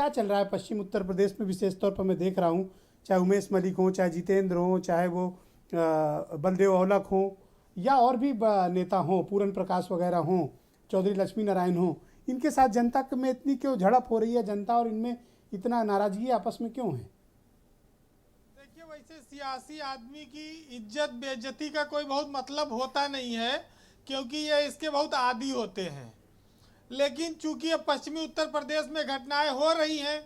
क्या चल रहा है पश्चिम उत्तर प्रदेश में? विशेष तौर पर मैं देख रहा हूँ, चाहे उमेश मलिक हों, चाहे जितेंद्र हों, चाहे वो बलदेव औलख हों, या और भी नेता हों, पूरन प्रकाश वगैरह हों, चौधरी लक्ष्मी नारायण हों, इनके साथ जनता में इतनी क्यों झड़प हो रही है? जनता और इनमें इतना नाराजगी आपस में क्यों है? देखिए, वैसे सियासी आदमी की इज्जत बेइज्जती का कोई बहुत मतलब होता नहीं है, क्योंकि ये इसके बहुत आदी होते हैं। लेकिन चूंकि अब पश्चिमी उत्तर प्रदेश में घटनाएं हो रही हैं,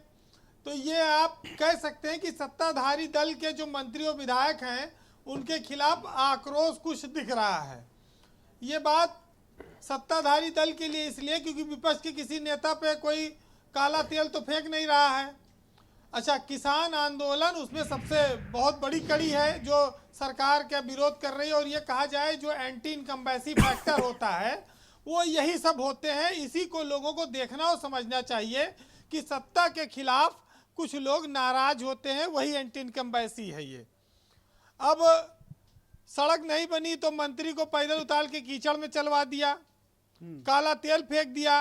तो ये आप कह सकते हैं कि सत्ताधारी दल के जो मंत्री और विधायक हैं उनके खिलाफ आक्रोश कुछ दिख रहा है। ये बात सत्ताधारी दल के लिए इसलिए क्योंकि विपक्ष के किसी नेता पे कोई काला तेल तो फेंक नहीं रहा है। अच्छा, किसान आंदोलन उसमें सबसे बहुत बड़ी कड़ी है जो सरकार का विरोध कर रही है, और ये कहा जाए जो एंटी इनकम्बेंसी फैक्टर होता है वो यही सब होते हैं। इसी को लोगों को देखना और समझना चाहिए कि सत्ता के खिलाफ कुछ लोग नाराज होते हैं, वही एंटी इनकम्बेंसी है ये। अब सड़क नहीं बनी तो मंत्री को पैदल उतार के कीचड़ में चलवा दिया, काला तेल फेंक दिया।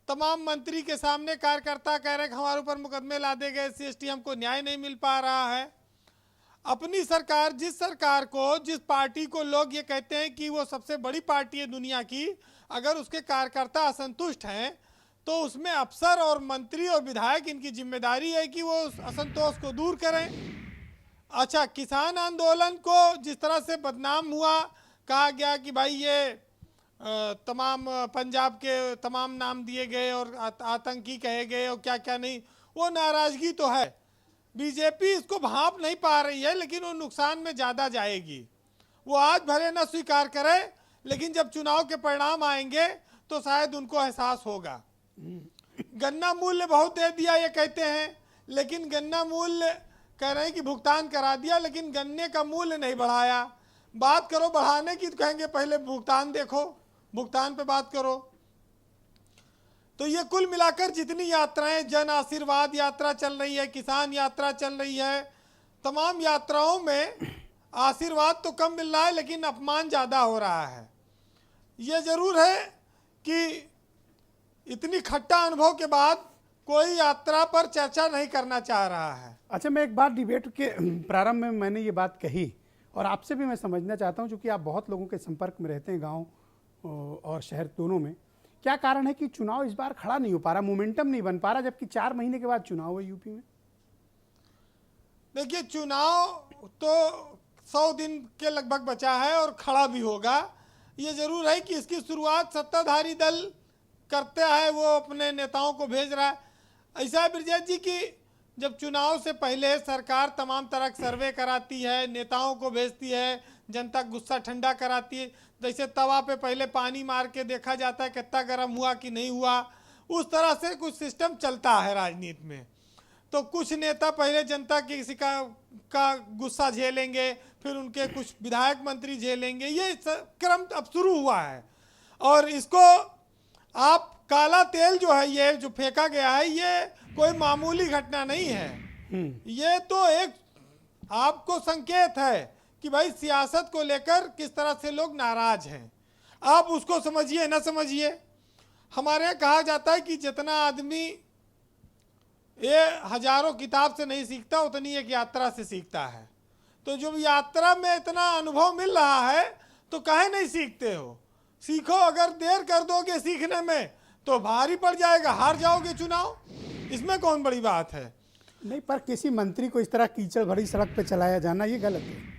तमाम मंत्री के सामने कार्यकर्ता कह रहे हैं कि हमारे ऊपर मुकदमे लादे गए, CST हमको न्याय नहीं मिल पा रहा है। अपनी सरकार, जिस सरकार को, जिस पार्टी को लोग ये कहते हैं कि वो सबसे बड़ी पार्टी है दुनिया की, अगर उसके कार्यकर्ता असंतुष्ट हैं तो उसमें अफसर और मंत्री और विधायक इनकी जिम्मेदारी है कि वो उस असंतोष को दूर करें। अच्छा, किसान आंदोलन को जिस तरह से बदनाम हुआ, कहा गया कि भाई ये तमाम पंजाब के तमाम नाम दिए गए और आतंकी कहे गए और क्या क्या नहीं, वो नाराजगी तो है। बीजेपी इसको भांप नहीं पा रही है, लेकिन वो नुकसान में ज़्यादा जाएगी। वो आज भले न स्वीकार करे, लेकिन जब चुनाव के परिणाम आएंगे तो शायद उनको एहसास होगा। गन्ना मूल्य बहुत दे दिया ये कहते हैं, लेकिन गन्ना मूल्य कह रहे हैं कि भुगतान करा दिया, लेकिन गन्ने का मूल्य नहीं बढ़ाया। बात करो बढ़ाने की तो कहेंगे पहले भुगतान देखो, भुगतान पे बात करो। तो ये कुल मिलाकर जितनी यात्राएं, जन आशीर्वाद यात्रा चल रही है, किसान यात्रा चल रही है, तमाम यात्राओं में आशीर्वाद तो कम मिल रहा है लेकिन अपमान ज़्यादा हो रहा है। ये ज़रूर है कि इतनी खट्टा अनुभव के बाद कोई यात्रा पर चर्चा नहीं करना चाह रहा है। अच्छा, मैं एक बार डिबेट के प्रारंभ में मैंने ये बात कही और आपसे भी मैं समझना चाहता हूँ, क्योंकि आप बहुत लोगों के संपर्क में रहते हैं, गांव और शहर दोनों में। क्या कारण है कि चुनाव इस बार खड़ा नहीं हो पा रहा, मोमेंटम नहीं बन पा रहा, जबकि 4 महीने के बाद चुनाव है यूपी में? देखिए, चुनाव तो 100 दिन के लगभग बचा है और खड़ा भी होगा। ये जरूर है कि इसकी शुरुआत सत्ताधारी दल करता है, वो अपने नेताओं को भेज रहा है। ऐसा है ब्रजेश जी कि जब चुनाव से पहले सरकार तमाम तरह के सर्वे कराती है, नेताओं को भेजती है, जनता गुस्सा ठंडा कराती है। जैसे तवा पे पहले पानी मार के देखा जाता है कितना गर्म हुआ कि नहीं हुआ, उस तरह से कुछ सिस्टम चलता है राजनीति में। तो कुछ नेता पहले जनता की किसी का गुस्सा झेलेंगे, फिर उनके कुछ विधायक मंत्री झेलेंगे। ये क्रम अब शुरू हुआ है, और इसको आप काला तेल जो है ये जो फेंका गया है, ये कोई मामूली घटना नहीं है। ये तो एक आपको संकेत है कि भाई सियासत को लेकर किस तरह से लोग नाराज हैं। आप उसको समझिए ना समझिए, हमारे यहाँ कहा जाता है कि जितना आदमी ये हजारों किताब से नहीं सीखता, उतनी एक यात्रा से सीखता है। तो जब यात्रा में इतना अनुभव मिल रहा है तो काहे नहीं सीखते हो? सीखो। अगर देर कर दोगे सीखने में तो भारी पड़ जाएगा, हार जाओगे चुनाव। इसमें कौन बड़ी बात है? नहीं, पर किसी मंत्री को इस तरह कीचड़ भरी सड़क पे चलाया जाना ये गलत है।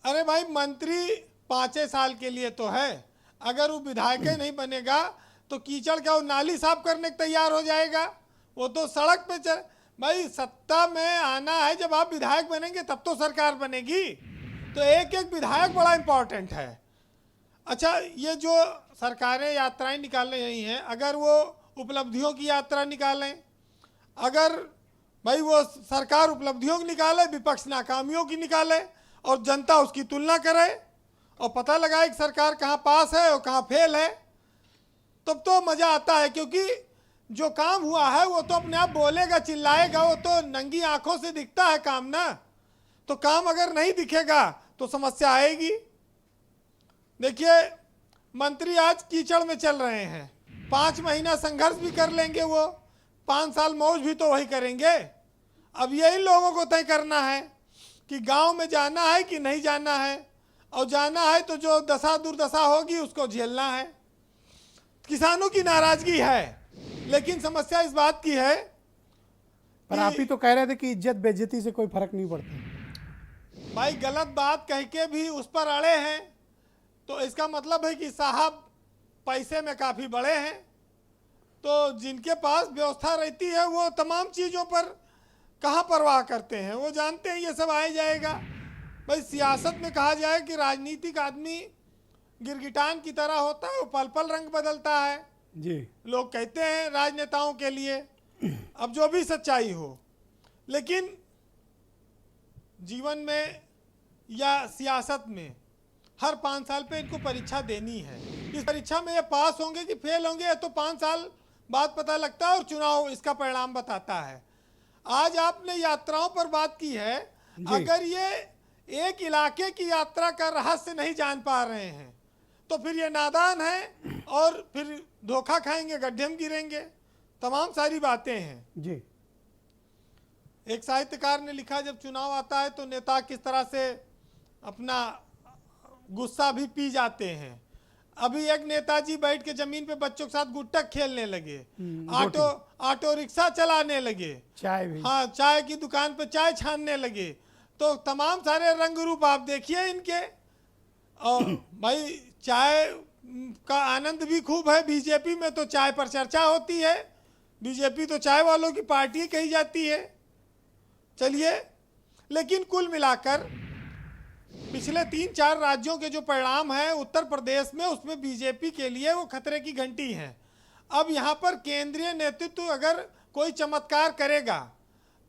अरे भाई, मंत्री 5 साल के लिए तो है, अगर वो विधायक नहीं बनेगा तो कीचड़ क्या वो नाली साफ करने के तैयार हो जाएगा? वो तो सड़क पे चल। भाई, सत्ता में आना है, जब आप विधायक बनेंगे तब तो सरकार बनेगी। तो एक एक विधायक बड़ा इंपॉर्टेंट है। अच्छा, ये जो सरकारें यात्राएं निकाल रही हैं, अगर वो उपलब्धियों की यात्रा निकालें, अगर भाई वो सरकार उपलब्धियों की निकाले, विपक्ष नाकामियों की निकाले, और जनता उसकी तुलना करे और पता लगाए कि सरकार कहाँ पास है और कहाँ फेल है, तब तो मज़ा आता है। क्योंकि जो काम हुआ है वो तो अपने आप बोलेगा, चिल्लाएगा, वो तो नंगी आंखों से दिखता है काम ना। तो काम अगर नहीं दिखेगा तो समस्या आएगी। देखिए, मंत्री आज कीचड़ में चल रहे हैं, 5 महीना संघर्ष भी कर लेंगे वो, 5 साल मौज भी तो वही करेंगे। अब यही लोगों को तय करना है कि गांव में जाना है कि नहीं जाना है, और जाना है तो जो दशा दुर्दशा होगी उसको झेलना है। किसानों की नाराजगी है, लेकिन समस्या इस बात की है पर आप ही तो कह रहे थे कि इज्जत बेइज्जती से कोई फर्क नहीं पड़ता। भाई गलत बात कह के भी उस पर अड़े हैं, तो इसका मतलब है कि साहब पैसे में काफ़ी बड़े हैं। तो जिनके पास व्यवस्था रहती है वो तमाम चीज़ों पर कहाँ परवाह करते हैं, वो जानते हैं ये सब आए जाएगा। भाई सियासत में कहा जाए कि राजनीतिक आदमी गिरगिटान की तरह होता है, वो पल पल रंग बदलता है जी। लोग कहते हैं राजनेताओं के लिए, अब जो भी सच्चाई हो, लेकिन जीवन में या सियासत में हर 5 साल पे इनको परीक्षा देनी है। इस परीक्षा में ये पास होंगे कि फेल होंगे ये तो 5 साल बाद पता लगता है, और चुनाव इसका परिणाम बताता है। आज आपने यात्राओं पर बात की है, अगर ये एक इलाके की यात्रा का रहस्य नहीं जान पा रहे हैं तो फिर ये नादान है और फिर धोखा खाएंगे, गड्ढे में गिरेंगे, तमाम सारी बातें हैं जी। एक साहित्यकार ने लिखा, जब चुनाव आता है तो नेता किस तरह से अपना गुस्सा भी पी जाते हैं। अभी एक नेताजी बैठ के जमीन पे बच्चों के साथ गुट्टक खेलने लगे, ऑटो रिक्शा चलाने लगे, चाय भी, हाँ चाय की दुकान पे चाय छानने लगे। तो तमाम सारे रंग रूप आप देखिए इनके। और भाई चाय का आनंद भी खूब है। बीजेपी में तो चाय पर चर्चा होती है, बीजेपी तो चाय वालों की पार्टी कही जाती है। चलिए, लेकिन कुल मिलाकर पिछले 3-4 राज्यों के जो परिणाम हैं उत्तर प्रदेश में, उसमें बीजेपी के लिए वो खतरे की घंटी है। अब यहाँ पर केंद्रीय नेतृत्व अगर कोई चमत्कार करेगा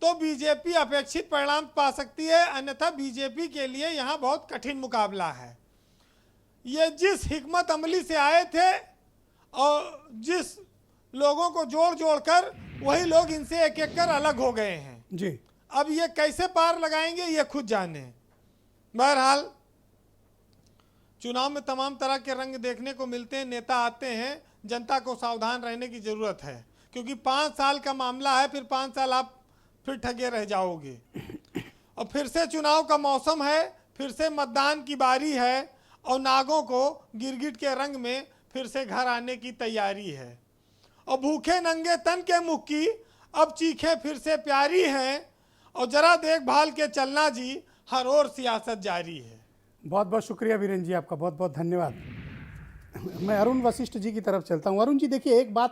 तो बीजेपी अपेक्षित परिणाम पा सकती है, अन्यथा बीजेपी के लिए यहाँ बहुत कठिन मुकाबला है। ये जिस हिकमत अमली से आए थे और जिस लोगों को जोड़ जोड़ कर, वही लोग इनसे एक एक कर अलग हो गए हैं जी। अब ये कैसे पार लगाएंगे ये खुद जाने। बहरहाल चुनाव में तमाम तरह के रंग देखने को मिलते हैं, नेता आते हैं, जनता को सावधान रहने की ज़रूरत है, क्योंकि 5 साल का मामला है, फिर 5 साल आप फिर ठगे रह जाओगे। और फिर से चुनाव का मौसम है, फिर से मतदान की बारी है, और नागों को गिरगिट के रंग में फिर से घर आने की तैयारी है। और भूखे नंगे तन के मुक्की अब चीखे फिर से प्यारी हैं, और जरा देखभाल के चलना जी, हर ओर सियासत जारी है। बहुत बहुत शुक्रिया वीरेंद्र जी, आपका बहुत बहुत धन्यवाद। मैं अरुण वशिष्ठ जी की तरफ चलता हूँ। अरुण जी देखिए, एक बात